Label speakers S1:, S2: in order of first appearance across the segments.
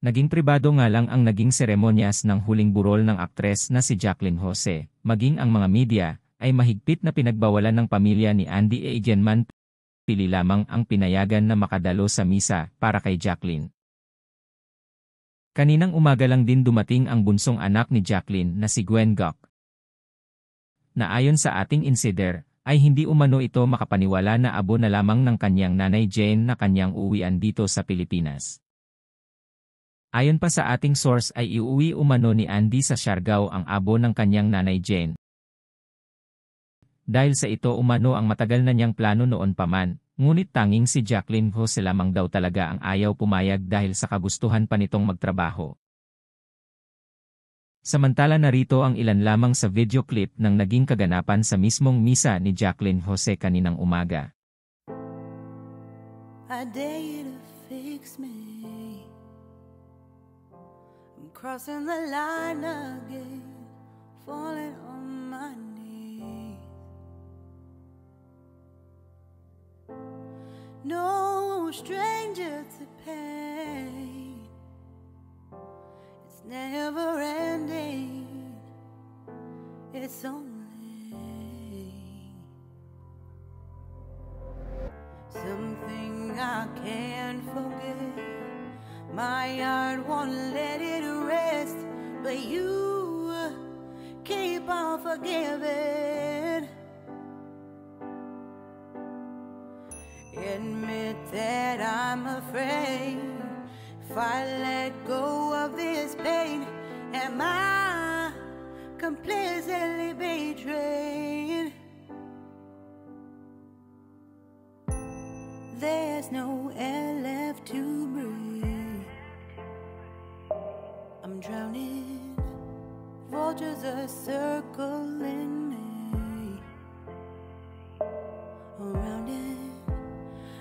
S1: Naging pribado nga lang ang naging seremonyas ng huling burol ng aktres na si Jacqueline Jose, maging ang mga media, ay mahigpit na pinagbawalan ng pamilya ni Andy Eigenman. Pili lamang ang pinayagan na makadalo sa misa para kay Jacqueline. Kaninang umaga lang din dumating ang bunsong anak ni Jacqueline na si Gwen Gok, na ayon sa ating insider, ay hindi umano ito makapaniwala na abo na lamang ng kanyang nanay Jane na kanyang uwian dito sa Pilipinas. Ayon pa sa ating source ay iuwi umano ni Andy sa Siargao ang abo ng kanyang nanay Jane. Dahil sa ito umano ang matagal na niyang plano noon pa man, ngunit tanging si Jacqueline Jose lamang daw talaga ang ayaw pumayag dahil sa kagustuhan pa nitong magtrabaho. Samantala narito ang ilan lamang sa video clip ng naging kaganapan sa mismong misa ni Jacqueline Jose kaninang umaga.
S2: I dare you to fix me. I'm crossing the line again, falling on my knees. No stranger to pain, it's never ending, it's only something I can't forget. My heart won't let it rest, but you keep on forgiving. Admit that I'm afraid if I let go of this pain, am I completely betrayed? There's no air left to breathe. I'm drowning, vultures are circling me. Around it,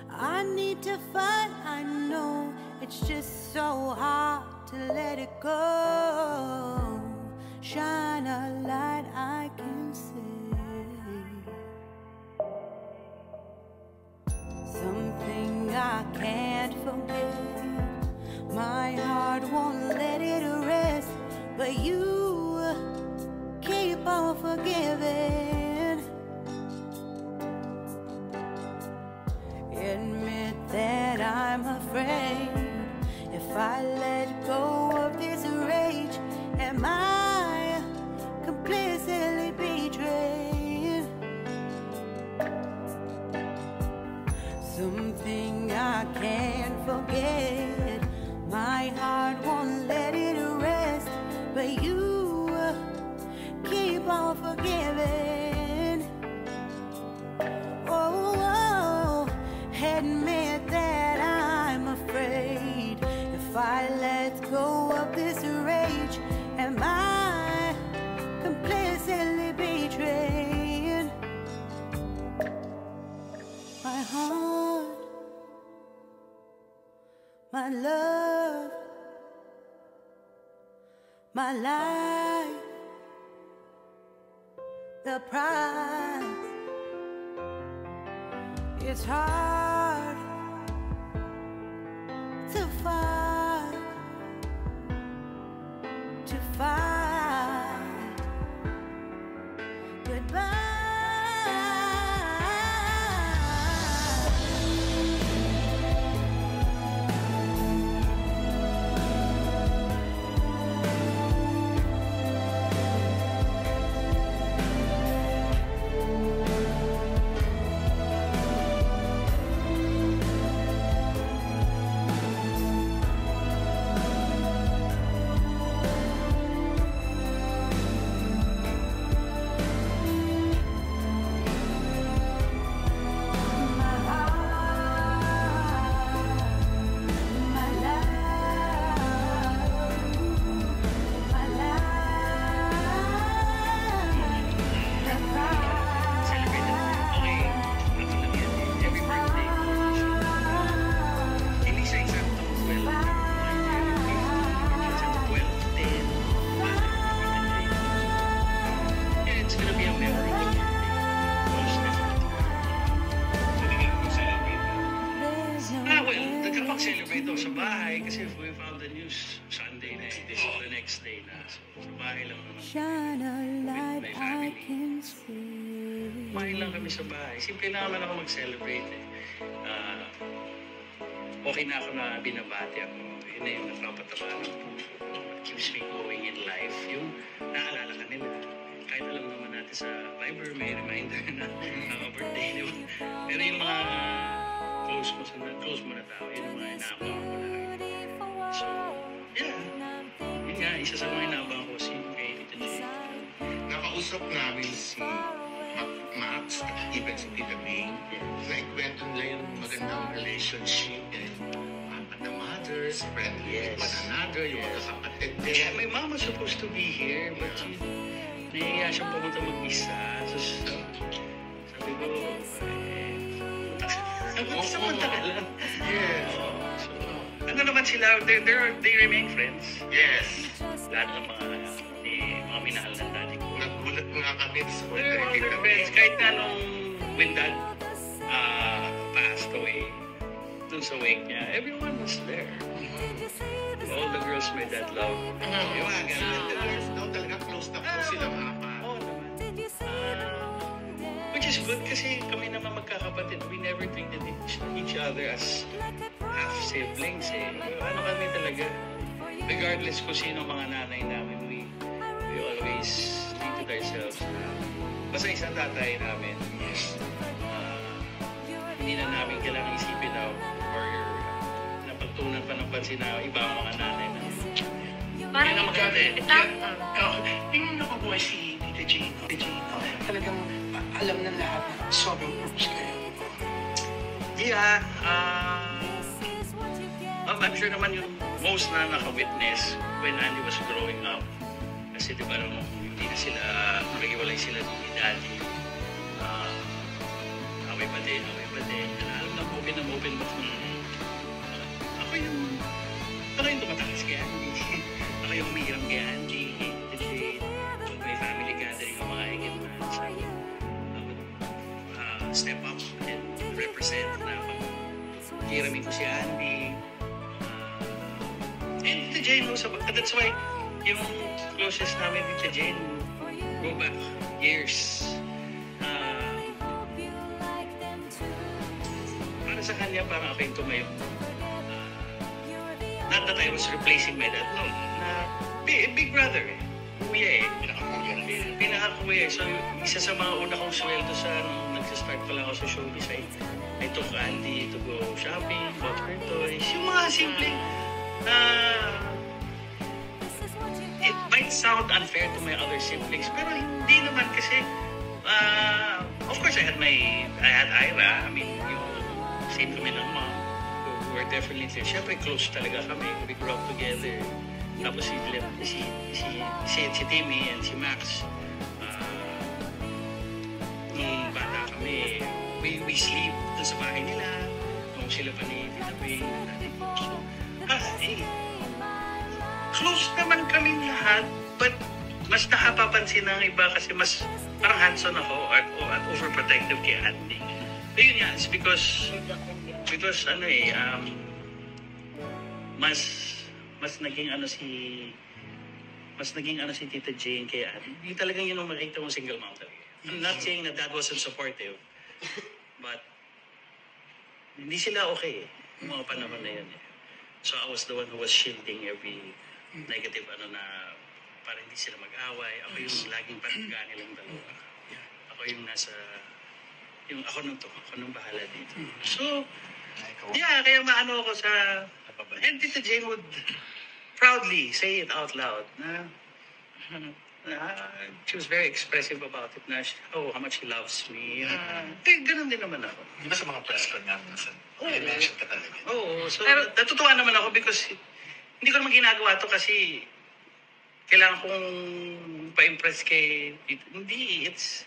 S2: I need to fight, I know it's just so hard to let it go. Shine a light I can see, something I can't forget. My heart won't let it rest, but you keep on forgiving. Admit that I'm afraid if I let go of this rage, am I completely betrayed? Something I can't forget. My heart won't let it rest, but you keep on forgiving. Oh, admit that I'm afraid if I let go of this rage, am I completely betrayed? My heart, my love, my life, the price. It's hard to fight, goodbye.
S3: Sunday na eh. This is the next day na. So, sa bahay lang naman.
S2: Shine a light
S3: my
S2: I
S3: family.
S2: can see.
S3: Kumain lang kami sa bahay. Simple na naman ako mag-celebrate eh. Okay na ako na binabati ako. Yun na yung nagpapataba ng puso. What keeps me going in life. Yung naalala ka nila. Kahit alam naman natin sa Viber, may reminder na birthday, di ba? Pero yung mga close mo na tao, yun yung mga inaabang ko lagi. So, yeah. Yun nga, isa sa mga inaabang ko si kay Tita Jane.
S4: Nakausap namin si Max at even si Tita May. Naikwento nila yung magandang relationship. At the mothers, friendly with one another, yung magkakapatid din.
S3: Yeah, my mom was supposed to be here, but nahiya siya pumunta mag-isa. So, sabi ko, sa matagalan.
S4: Yes.
S3: So, ano naman sila, they remain friends.
S4: Yes.
S3: Lahat ng mga minahal ng daddy ko.
S4: Nagulat nga kami sa
S3: They're all
S4: Tita
S3: their
S4: May.
S3: friends. Kahit na nung when dad passed away, dun sa wake niya, everyone was there. All the girls my dad loved. Yung mga ganun.
S4: No, talaga close na close sila apat.
S3: Oo naman. Which is good kasi kami naman magkakapatid. We never treated each other as half siblings eh. Ano kami talaga. Regardless kung sino mga nanay namin, we always treated ourselves. Basta isang tatay namin. Hindi na namin kailangan isipin na or napagtunan pa ng pansin na iba ang mga nanay na.
S5: Parang
S3: Yan ang maganda eh.
S6: Yung nakubuhay si Tita Jane, talagang alam na lahat na sobrang close kayo.
S3: Yeah, I'm sure naman yung most na naka-witness when Andy was growing up. Kasi di ba nung hindi na sila, naghiwalay sila ni Daddy. Away pa din. Alam na open ba kung ako yung tumatakas kay Andy. Ako yung umihiram kay Andy. So may family gathering ang mga higit na. So, I would step up and represent na hiramin ko si Andy. And Tita Jane knows about that. That's why yung closest namin with Tita Jane go back years. Para sa kanya, parang ako yung tumayo. Not that I was replacing my dad. No, big brother eh. Kuya eh. Pinaka-kuya. So, isa sa mga una kong sweldo sa nung nagsistart pa lang ako sa showbiz ay I took Andy to go shopping, bought her toys. Yung mga simpleng it might sound unfair to my other siblings, pero hindi naman kasi of course I had Ira. I mean, yung same kami ng mom. We were definitely, syempre close talaga kami. We grew up together. Tapos si Timmy and si Max, nung bata kami, we sleep dun sa bahay nila. Nung sila pa ni Tita May, close naman kami lahat, but mas nakapapansin ng iba kasi mas parang hands-on ako at overprotective kay Andy. Pero yun yan, it's because mas naging si Tita Jane kay Andy. Yung talagang yun ang makita mong single mom talaga. I'm not saying that dad wasn't supportive, but hindi sila okay yung mga panahon na yun eh. So I was the one who was shielding every negative na para hindi sila mag-away. Ako yung laging patangga nilang dalawa. Ako yung ako nung bahala dito. So, yeah, kaya maano ako sa, and Tita Jane would proudly say it out loud na she was very expressive about it na how much she loves me. Ganun din naman ako.
S4: Di ba sa mga press con nga minsan? I-mention ka talaga.
S3: Oo, so natutuwa naman ako because hindi ko naman ginagawa to kasi kailangan kong pa-impress kay hindi, it's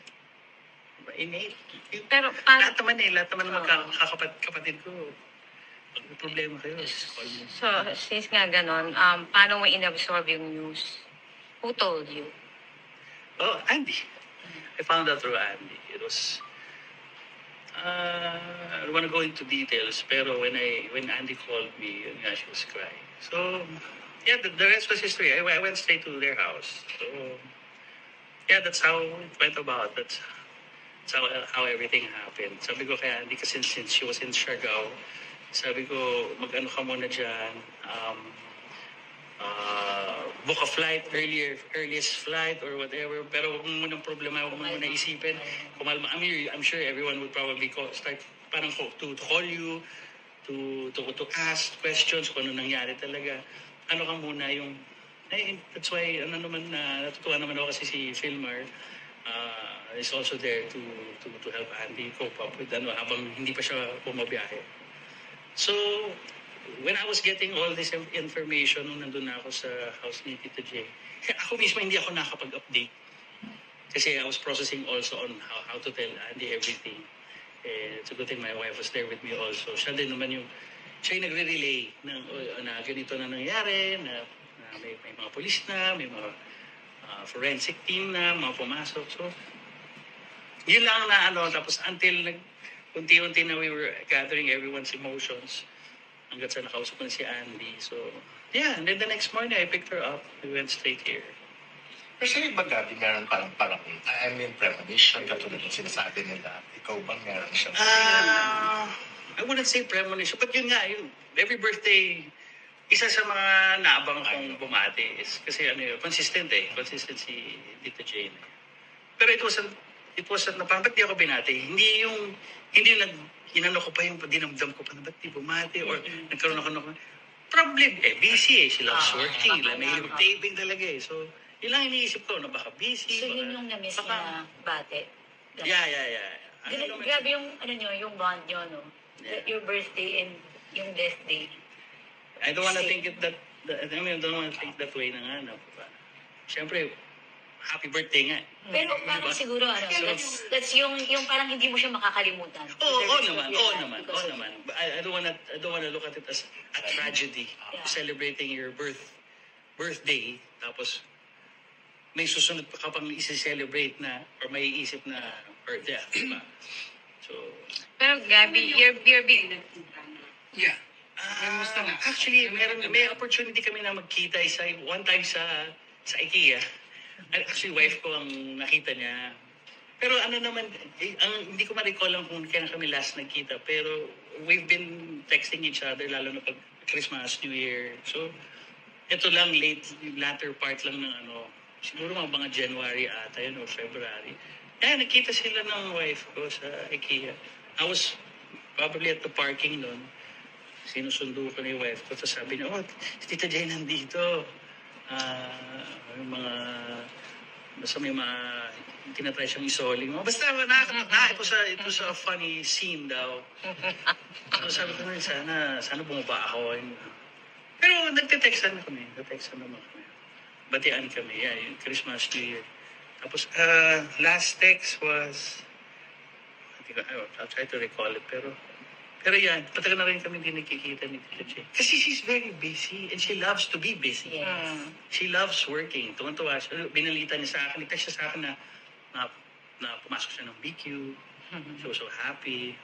S3: innate.
S5: Pero
S3: Lahat naman magkakapatid ko. Pag may problema kayo, call mo.
S5: So, since nga ganon, paano mo inabsorb yung news? Who told you?
S3: Oh, Andy. I found out through Andy. It was I don't want to go into details, pero when Andy called me, yun nga, she was crying. So, yeah, the rest was history. I went straight to their house. So, yeah, that's how it went about. That's how everything happened. Sabi ko kaya, hindi kasi since she was in Siargao, sabi ko, mag-ano ka muna dyan, book a flight, earliest flight or whatever. Pero kung munang problema, huwag mo muna isipin. Kumalma. I'm sure everyone would probably start parang to call you, to ask questions kung ano nangyari talaga. Ano ka muna yung, that's why, natutuwa naman ako kasi si Filmar, is also there to help Andy cope up with habang hindi pa siya bumabiyahe. So, when I was getting all this information nung nandun na ako sa house ni Tito J, ako mismo hindi ako nakapag-update. Kasi I was processing also on how to tell Andy everything. It's a good thing my wife was there with me also. Siya din naman siya yung nagre-relay na ganito na nangyari, na may mga polis na, may mga forensic team na, mga pumasok. So, yun lang na tapos until unti-unti na we were gathering everyone's emotions hanggat sa nakausap ko na si Andy. So, yeah, and then the next morning I picked her up. We went straight here.
S4: Pero sa'yo ba, Gabi, meron parang premonition, katulad ng sinasabi nila. Ikaw ba meron siya?
S3: I wouldn't say premonition, but yun nga, every birthday, isa sa mga naabang kong bumati is kasi consistent consistent si Tito Jane. Pero it wasn't na parang ba't di ako binati? Hindi yung inano ko pa yung dinamdam ko pa na ba't di bumati or nagkaroon ako problem busy she loves working may taping talaga so yun lang iniisip ko na baka busy.
S7: So yun yung na-miss na bate?
S3: Yeah.
S7: Grabe yung yung bond nyo, no? Your birthday and yung death day.
S3: I don't wanna think it that I don't wanna think that way na nga. Siyempre, happy birthday nga.
S7: Pero parang siguro, that's yung parang hindi mo siya makakalimutan.
S3: Oo naman. I don't wanna look at it as a tragedy. Celebrating your birthday, tapos may susunod pa ka pang isi-celebrate na, or may iisip na, or death, diba? So,
S5: Pero Gabby, you're being...
S6: Yeah.
S3: Actually, may opportunity kami na magkita one time sa IKEA. Actually, wife ko ang nakita niya. Pero hindi ko ma-recall lang kung kailan kami last nagkita. Pero we've been texting each other, lalo na pag Christmas, New Year. So, ito lang, latter part lang ng siguro mga January ata yun, or February. Nakita sila ng wife ko sa IKEA. I was probably at the parking doon. Sinusundo ko na yung wife ko. Tapos sabi niya, si Tita Jane nandito. Basta may mga tinatry siyang isoling. Basta ito sa funny scene daw. So sabi ko na, sana bumaba ako. Pero nagte-textan kami. Naman kami. Batian kami. Yeah, yung Christmas, New Year. Tapos, last text was, I'll try to recall it, pero yan, patagal na rin kami hindi nagkikita ni Tita Jane. Kasi she's very busy and she loves to be busy.
S7: Yes.
S3: She loves working. Tuwan-tuwa siya. Binalita niya sa akin, nagtext siya sa akin na pumasok siya ng BQ. She was so happy.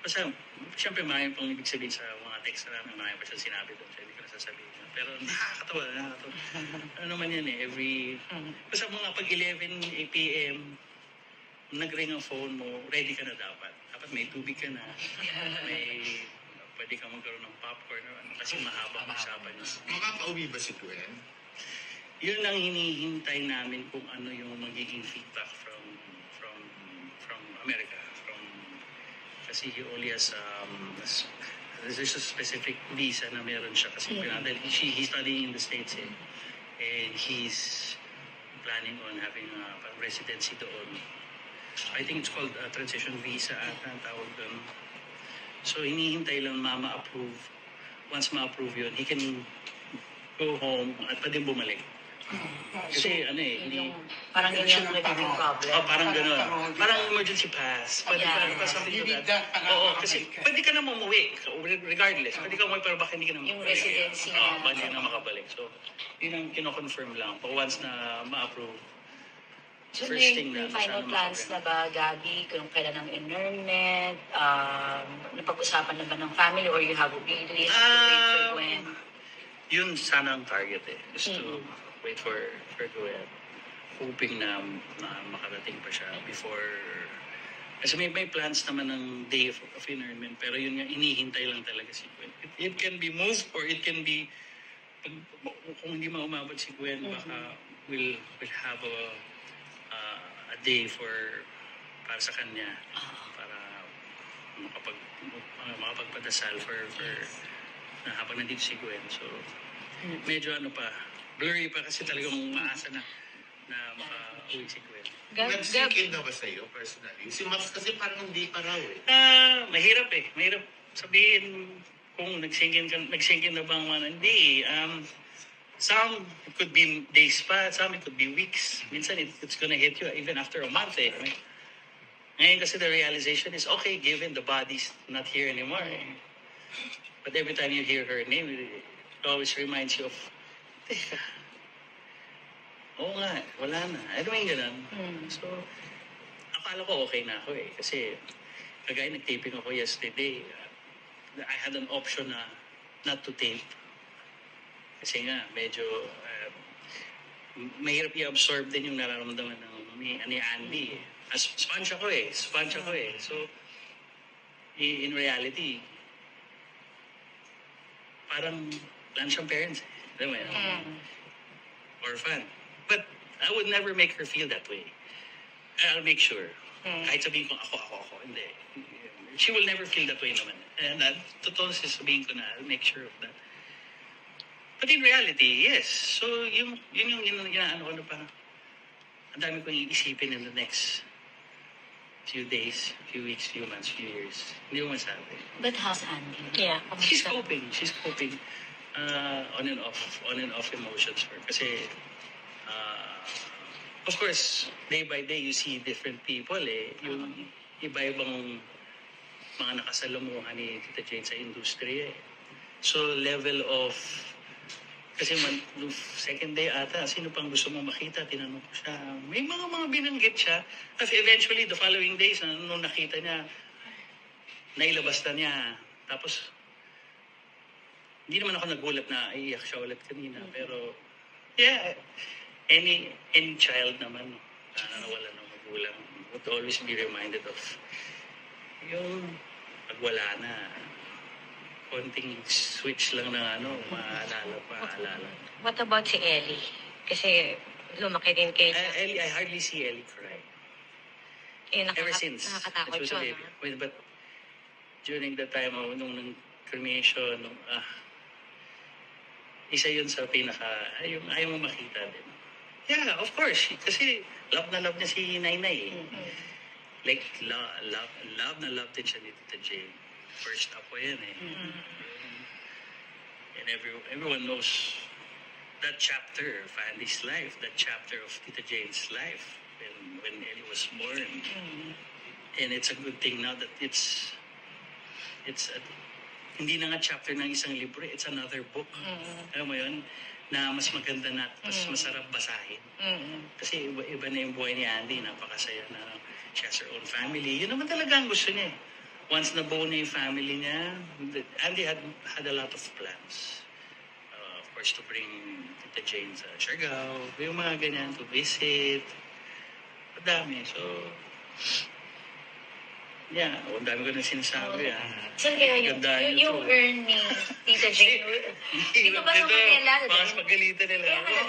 S3: Basta, siyempre marami pang ibig sabihin sa mga text namin, marami pa siya sinabi doon. Hindi ko na sasabihin. Pero nakakatawa. Ano naman yan basta mga pag 11 p.m., nag-ring ang phone mo, ready ka na dapat. Dapat may tubig ka na, pwede ka magkaroon ng popcorn, kasi mahabang usapan niya.
S4: Makakauwi ba si Gwen?
S3: Yun ang hinihintay namin kung ano yung magiging feedback from America. Kasi he only has there's a specific visa na meron siya kasi he's studying in the States and he's planning on having a residency doon. I think it's called a transition visa ata ang tawag doon. So hinihintay lang ma-approve. Once ma-approve yun, he can go home at pwede bumalik. Kasi hindi...
S7: Parang yun yung nagiging problem.
S3: Parang gano'n. Parang emergency pass. Pwede ka something to that. Oo, kasi pwede ka na umuwi. Regardless. Pwede ka umuwi pero baka hindi ka na
S7: yung residency na.
S3: Pwede na makabalik. So, yun ang kino-confirm lang. Pag once na ma-approve,
S7: So,
S3: first thing
S7: may
S3: na
S7: final plans na ba, Gabi, kung kailan ang internment? Napag-usapan na ba ng family or you really have to wait for when?
S3: yun sana ang target eh. Is to wait for Gwen. Hoping na makarating pa siya before. Kasi may plans naman ng day of inurnment, pero yun nga, inihintay lang talaga si Gwen. It can be moved or it can be, kung hindi maumabot si Gwen, baka we'll have a day para sa kanya, para makapagpadasal for na habang nandito si Gwen. So, medyo blurry pa kasi talagang maasa na makauwi si Gwen.
S4: Nag-sink in na ba sa'yo personally? Si Max kasi parang hindi pa raw eh.
S3: Mahirap eh. Mahirap sabihin kung nag-sink in na bang hindi. Some it could be days pa, some it could be weeks. Minsan it's gonna hit you even after a month eh. Right? Ngayon kasi the realization is, okay, given the body's not here anymore eh. But every time you hear her name, it always reminds you of, teka, oo nga, wala na. Ano yung ganun? So, akala ko okay na ako eh. Kasi, kagaya nag-taping ako yesterday, I had an option na not to tape. Kasi nga, medyo, mahirap i-absorb din yung nararamdaman ni Andy eh. Sponge ako eh. So, in reality, parang wala siyang parents eh. Alam mo yun? Orphan. But I would never make her feel that way. I'll make sure. Kahit sabihin ko, ako. Hindi. She will never feel that way naman. And totoo sabihin ko na, I'll make sure of that. But in reality, yes. So, yun yung ano pa. Ang dami kong iisipin in the next few days, few weeks, few months, few years. Hindi mo masabi.
S7: But how's Andy?
S5: Yeah.
S3: She's coping. On and off emotions for her. Kasi, of course, day by day, you see different people eh. Yung iba-ibang mga nakasalamuhan ni Tita Jane sa industriya eh. So, level of, kasi second day ata, sino pang gusto mo makita, tinanong ko siya. May mga binanggit siya. Kasi eventually, the following days, nung nakita niya, nailabas na niya. Tapos, hindi naman ako nagulat na iiyak siya ulit kanina. Pero, yeah, any child naman na nawala ng magulang would always be reminded of yung pagwala na. Konting switch lang ng maalala.
S5: What about si Ellie? Kasi lumaki din kayo.
S3: Ellie, I hardly see Ellie cry. Ever since.
S5: Nakakatakot
S3: It was a
S5: yun.
S3: baby. But during the time nung cremation, isa yun sa yung ayaw mo makita din. Yeah, of course. Kasi love na love niya si Nainay. Like, love na love din siya ni Tita Jane. First ako yan eh. And everyone knows that chapter of Andy's life, that chapter of Tita Jane's life when Ellie was born. And it's a good thing now that it's hindi na nga chapter ng isang libro, it's another book. Alam mo yun? Na mas maganda na, mas masarap basahin. Kasi iba na yung buhay ni Andy, napakasaya na she has her own family. Yun naman talaga ang gusto niya eh. Once nabuo na yung family niya, Andy had a lot of plans. Of course, to bring Tita Jane sa Siargao, yung mga ganyan, to visit. Madami. So, yeah, ang dami ko na sinasabi.
S7: Saan kaya yung earn ni Tita Jane? Dito ba sa Manila?
S3: Mas pagalitan nila.
S7: Kaya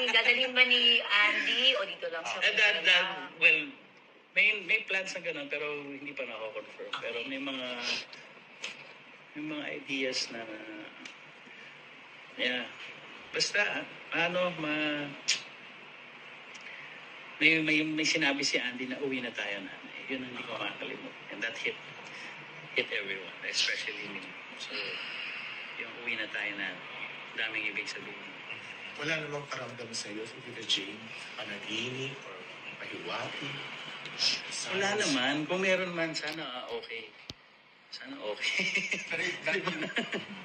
S7: dadalhin ba ni Andy o dito lang sa Manila?
S3: Well, may plans na gano'n pero hindi pa nako-confirm. Pero may mga ideas na yeah. Basta may sinabi si Andy na uwi na tayo na. Yun ang hindi ko makakalimutan. And that hit everyone, especially me. So, yung uwi na tayo na daming ibig sabihin.
S4: Wala namang paramdam sa'yo si Tita Jane, panaginip or pahiwati.
S3: Wala naman. Kung meron man, sana okay. Sana okay.
S4: Pero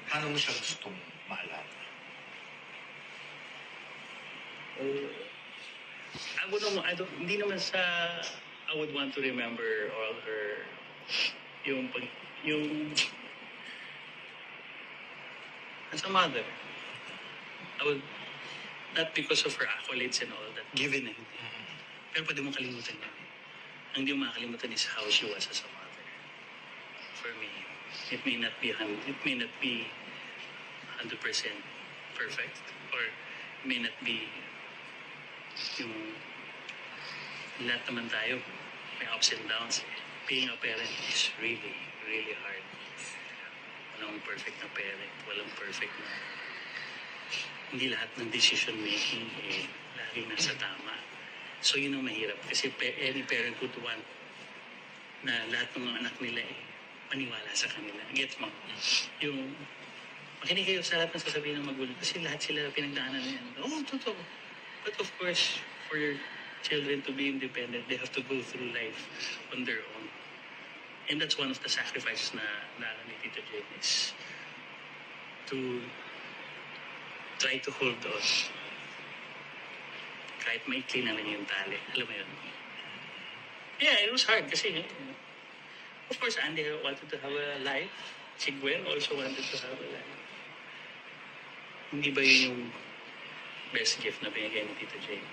S4: paano mo siya gustong maalala?
S3: Hindi naman I would want to remember all her, as a mother. not because of her accolades and all that, given na hindi. Pero pwede mo kalimutan yun. Ang hindi mo makakalimutan is how she was as a mother. For me, it may not be 100% perfect, or it may not be yung lahat naman tayo, may ups and downs. Being a parent is really, really hard. Walang perfect na parent, walang perfect na... Hindi lahat ng decision making laging nasa tama. So yun ang mahirap. Kasi any parent would want na lahat ng mga anak nila paniwala sa kanila. Get mo? Yung makinig kayo sa lahat ng sasabihin ng magulang kasi lahat sila pinagdaanan na yan. Oo, totoo. But of course, for your children to be independent, they have to go through life on their own. And that's one of the sacrifices na ni Tita Jane is to try to hold on. Kahit maikli na lang yung tali. Alam mo yun? Yeah, it was hard kasi, of course, Andy wanted to have a life. Si Gwen also wanted to have a life. Hindi ba yun yung best gift na binigay ni Tita Jane?